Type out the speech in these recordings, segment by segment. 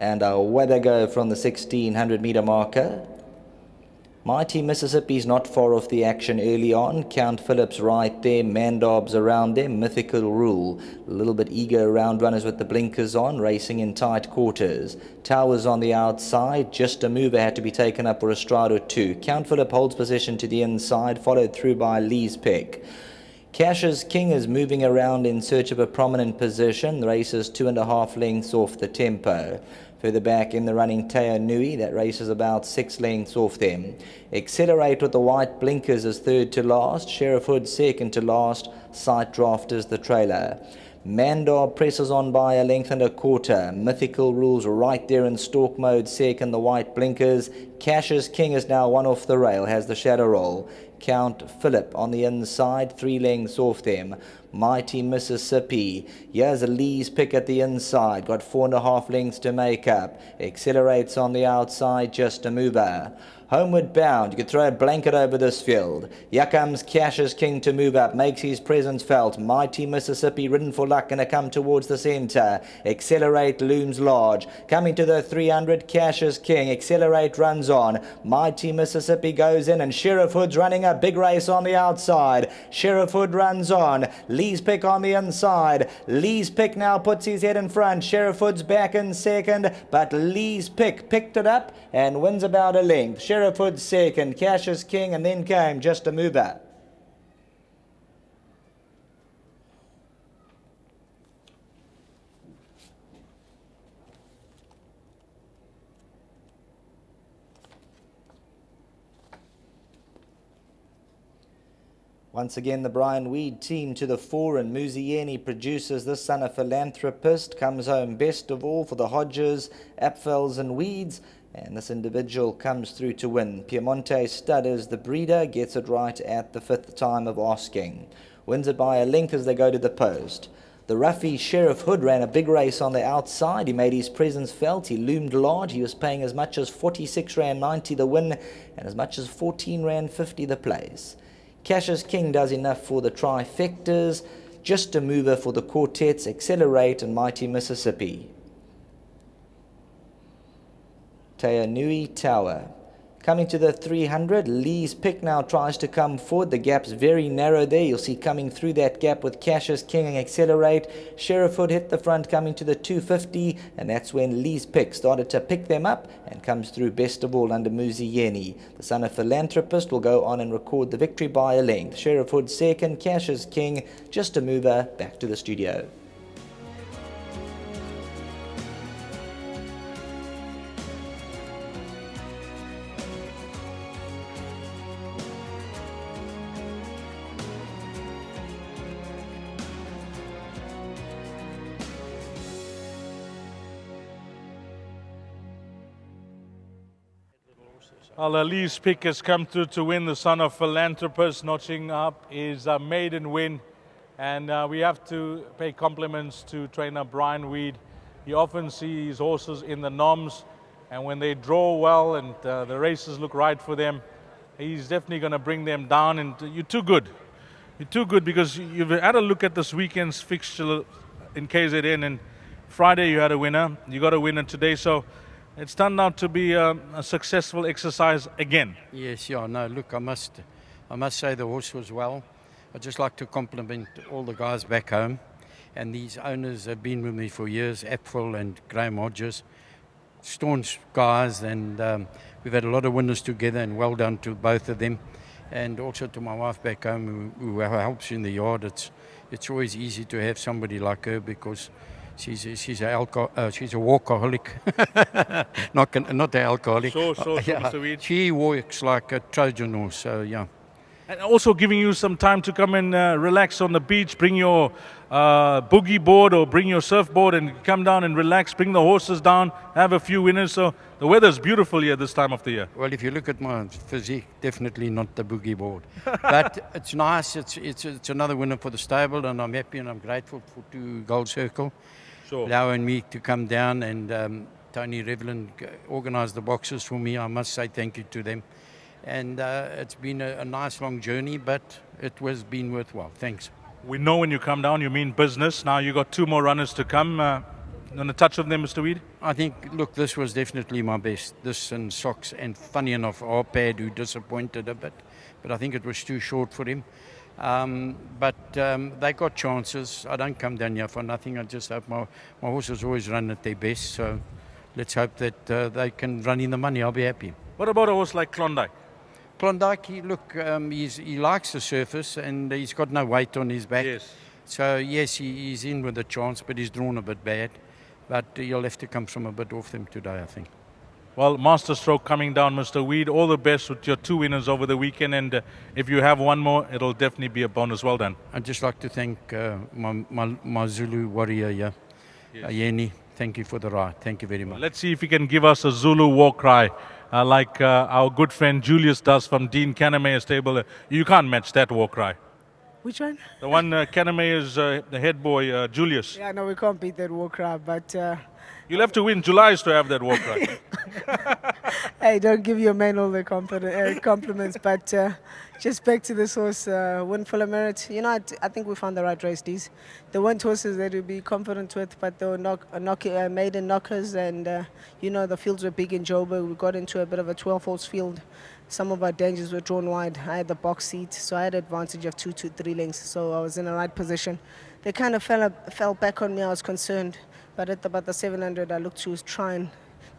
And away they go from the 1600 metre marker. Mighty Mississippi's not far off the action early on. Count Phillips right there, Mandob's around them, Mythical Rule. A little bit eager around runners with the blinkers on, racing in tight quarters. Towers on the outside, Just a Mover had to be taken up for a stride or two. Count Philip holds position to the inside, followed through by Lee's Pick. Cash's King is moving around in search of a prominent position. The race is 2.5 lengths off the tempo. Further back in the running, Teo Nui, that race is about 6 lengths off them. Accelerate with the white blinkers is third to last. Sheriff Hood second to last. Sight Draft is the trailer. Mandar presses on by 1.25 lengths. Mythical Rules right there in stalk mode, second, the white blinkers. Cash's King is now one off the rail, has the shadow roll. Count Philip on the inside, 3 lengths off them. Mighty Mississippi, here's a Lee's Pick at the inside, got 4.5 lengths to make up. Accelerates on the outside, Just a Mover. Homeward bound, you could throw a blanket over this field. Here comes Cash's King to move up, makes his presence felt. Mighty Mississippi, ridden for luck, going to come towards the centre. Accelerate looms large. Coming to the 300, Cash's King. Accelerate runs on. Mighty Mississippi goes in, and Sheriff Hood's running a big race on the outside. Sheriff Hood runs on. Lee's Pick on the inside. Lee's Pick now puts his head in front. Sheriff Hood's back in second, but Lee's Pick picked it up and wins about a length. Sheriff Hood second, Cash's King, and then came Just a Mover. Once again, the Brian Weed team to the fore, and Muzieni produces this son of philanthropist, comes home best of all for the Hodges, Apfels and Weeds, and this individual comes through to win. Piemonte Stud is the breeder, gets it right at the 5th time of asking. Wins it by a length as they go to the post. The roughy Sheriff Hood ran a big race on the outside. He made his presence felt. He loomed large. He was paying as much as 46 Rand 90 the win and as much as 14 Rand 50 the place. Cash's King does enough for the trifectas. Just a Mover for the quartets, Accelerate and Mighty Mississippi. Teo Nui Tower. Coming to the 300, Lee's Pick now tries to come forward. The gap's very narrow there. You'll see coming through that gap with Cash's King and Accelerate. Sheriff Hood hit the front coming to the 250, and that's when Lee's Pick started to pick them up and comes through best of all under Muzieni. The son of philanthropist will go on and record the victory by a length. Sheriff Hood second, Cash's King, Just a Mover, back to the studio. Lee's Pick has come through to win. The son of philanthropist, notching up his maiden win. And we have to pay compliments to trainer Brian Weed. You often see his horses in the noms, and when they draw well and the races look right for them, he's definitely going to bring them down. And you're too good. You're too good because you've had a look at this weekend's fixture in KZN, and Friday you had a winner. You got a winner today, so it's turned out to be a successful exercise again. Yes, yeah, no, look, I must say the horse was well. I'd just like to compliment all the guys back home. And these owners have been with me for years, Apfel and Graham Hodges. Staunch guys, and we've had a lot of winners together, and well done to both of them. And also to my wife back home who helps in the yard. It's always easy to have somebody like her because she's a walkaholic, not an alcoholic. Sure, Mr. Weed. She works like a Trojan horse, so yeah. And also giving you some time to come and relax on the beach, bring your boogie board or bring your surfboard and come down and relax, bring the horses down, have a few winners. So the weather's beautiful here this time of the year. Well, if you look at my physique, definitely not the boogie board. But it's nice, it's another winner for the stable, and I'm happy and I'm grateful to Gold Circle. Sure. Allowing me to come down, and Tony Revlin organised the boxes for me. I must say thank you to them. And it's been a nice long journey, but it has been worthwhile. Thanks. We know when you come down, you mean business. Now you got 2 more runners to come. On a touch of them, Mr. Weed? I think, look, this was definitely my best. This and Socks, and funny enough, our pad who disappointed a bit, but I think it was too short for him. But they got chances. I don't come down here for nothing. I just hope my horses always run at their best. So let's hope that they can run in the money. I'll be happy. What about a horse like Klondike? Klondike, he likes the surface and he's got no weight on his back. Yes. So yes, he's in with a chance, but he's drawn a bit bad. But you'll have to come from a bit off them today, I think. Well, Master Stroke coming down, Mr. Weed. All the best with your 2 winners over the weekend. And if you have one more, it'll definitely be a bonus. Well done. I'd just like to thank my Zulu warrior here, Yeni. Thank you for the ride. Thank you very much. Let's see if you can give us a Zulu war cry like our good friend Julius does from Dean Canamayor's stable. You can't match that war cry. Which one? The one Canamayor's the head boy, Julius. Yeah, no, we can't beat that war cry, but You'll have to win July's to have that war cry. hey, don't give your man all the compliments, but just back to this horse, Win Full of Merit. You know, I think we found the right race, these. They weren't horses that we'd be confident with, but they were maiden knockers, and, you know, the fields were big in Joburg. We got into a bit of a 12-horse field. Some of our dangers were drawn wide. I had the box seat, so I had an advantage of 2 to 3 lengths, so I was in the right position. They kind of fell back on me. I was concerned, but at about the 700, I looked to try and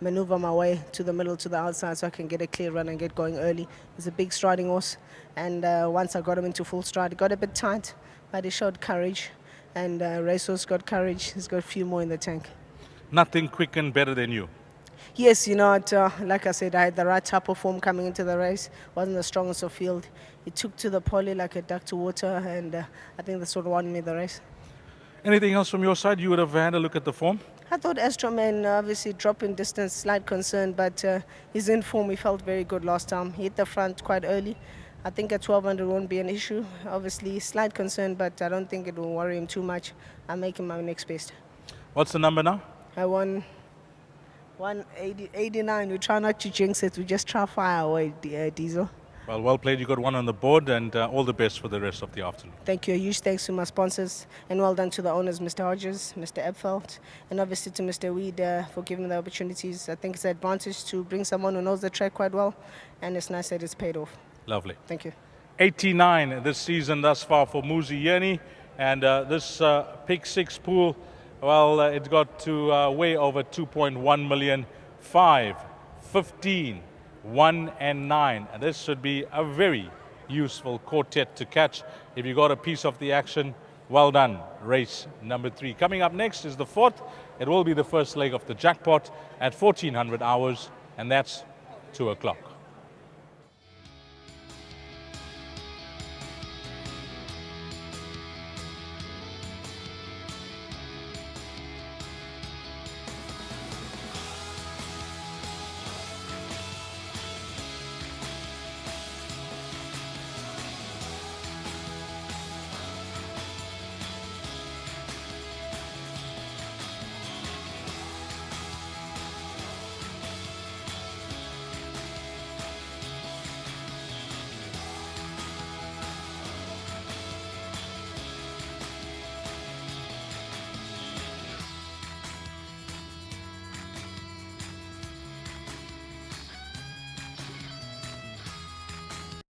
maneuver my way to the middle, to the outside, so I can get a clear run and get going early. He's a big striding horse, and once I got him into full stride, it got a bit tight, but he showed courage, and Racehorse got courage. He's got a few more in the tank. Nothing quick and better than you. Yes, you know, like I said, I had the right type of form coming into the race. Wasn't the strongest of field. He took to the poly like a duck to water, and I think that's what won me the race. Anything else from your side? You would have had a look at the form? I thought Astroman obviously dropped in distance, slight concern, but he's in form. He felt very good last time. He hit the front quite early. I think at 1200 won't be an issue. Obviously, slight concern, but I don't think it will worry him too much. I'll make him my next best. What's the number now? I won 189. We try not to jinx it. We just try fire away, Diesel. Well played. You got one on the board, and all the best for the rest of the afternoon. Thank you. A huge thanks to my sponsors, and well done to the owners, Mr. Hodges, Mr. Epfeld, and obviously to Mr. Weed for giving me the opportunities. I think it's an advantage to bring someone who knows the track quite well, and it's nice that it's paid off. Lovely. Thank you. 89 this season thus far for Muzi Yeni, and this pick 6 pool, well, it got to way over 2.1 million. 5, 15, 1 and 9. And this should be a very useful quartet to catch. If you got a piece of the action, well done. Race number 3. Coming up next is the 4th. It will be the first leg of the jackpot at 1400 hours, and that's 2 o'clock.